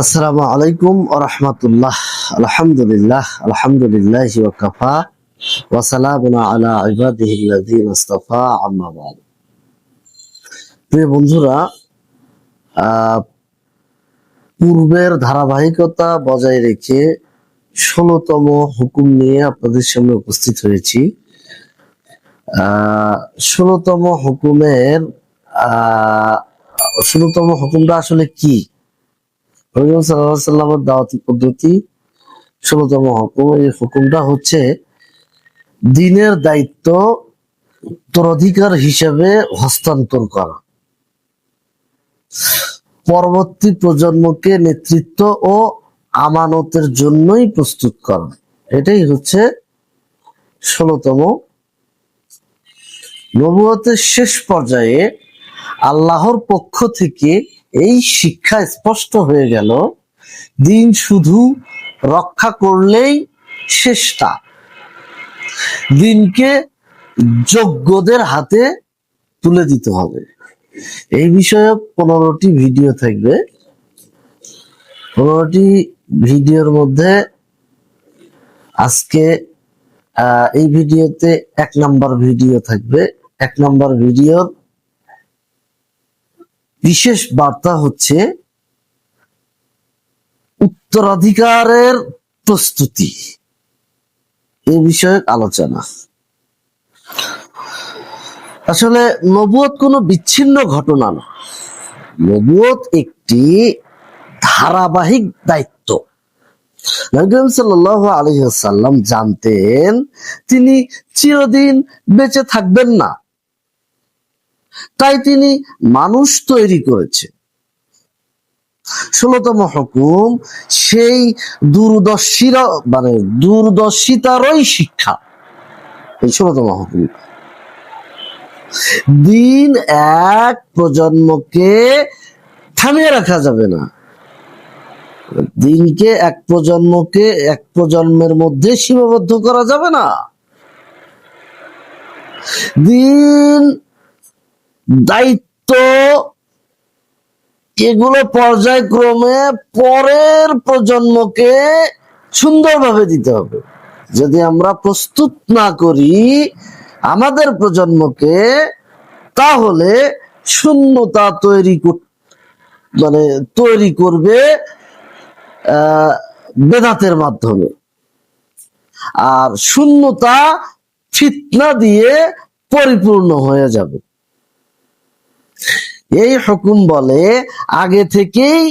আসসালামু আলাইকুম ওয়া রাহমাতুল্লাহ। আলহামদুলিল্লাহ আলহামদুলিল্লাহি ওয়া কাফা ওয়া সালামুন আলা ইবাদিহিল্লাযীনা ইসতাফা, আম্মা বা'দ। প্রিয় বন্ধুরা, পূর্বের ধারাবাহিকতা বজায় রেখে 16তম হুকুম নিয়ে আপনাদের সামনে উপস্থিত হয়েছি। 16তম হুকুমের 16তম হুকুমটা আসলে কি? রাসূল সাল্লাল্লাহু আলাইহি ওয়াসাল্লামের দাওয়াতি পদ্ধতি 16তম হুকুম। এই হুকুমটা হচ্ছে দ্বীনের দায়িত্ব উত্তরাধিকার হিসেবে হস্তান্তর করা, পরবর্তী প্রজন্মকে নেতৃত্ব ও আমানতের জন্যই প্রস্তুত করা। এটাই হচ্ছে 16তম। নবুয়তের শেষ পর্যায়ে আল্লাহর পক্ষ থেকে এই শিক্ষা স্পষ্ট হয়ে গেল, দ্বীন শুধু রক্ষা করলেই শেষ না, দ্বীনকে যোগ্যদের হাতে তুলে দিতে হবে। এই বিষয়ে 15টি ভিডিও থাকবে। 15টি ভিডিওর মধ্যে আজকে এই ভিডিওতে 1 নাম্বার ভিডিও থাকবে। 1 নাম্বার ভিডিওর বিশেষ বার্তা হচ্ছে উত্তরাধিকারের প্রস্তুতি, এই বিষয়ে আলোচনা। আসলে নবুয়ত কোনো বিচ্ছিন্ন ঘটনা না, নবুয়ত একটি ধারাবাহিক দায়িত্ব। নবী সাল্লাল্লাহু আলাইহি ওয়াসাল্লাম জানতেন তিনি চিরদিন বেঁচে থাকবেন না, তাই তিনি মানুষ তৈরি করেছেন। 16তম হুকুম সেই দূরদর্শিতারই শিক্ষা। এই 16তম হুকুম দ্বীন এক প্রজন্মকে থামিয়ে রাখা যাবে না, দ্বীনকে এক প্রজন্মের মধ্যে সীমাবদ্ধ করা যাবে না। দ্বীন, দায়িত্ব এগুলো পর্যায়ক্রমে পরের প্রজন্মকে সুন্দরভাবে দিতে হবে। যদি আমরা প্রস্তুত না করি আমাদের প্রজন্মকে, তাহলে শূন্যতা তৈরি করবে বেদাতের মাধ্যমে, আর শূন্যতা ফিতনা দিয়ে পরিপূর্ণ হয়ে যাবে। এই হুকুম বলে আগে থেকেই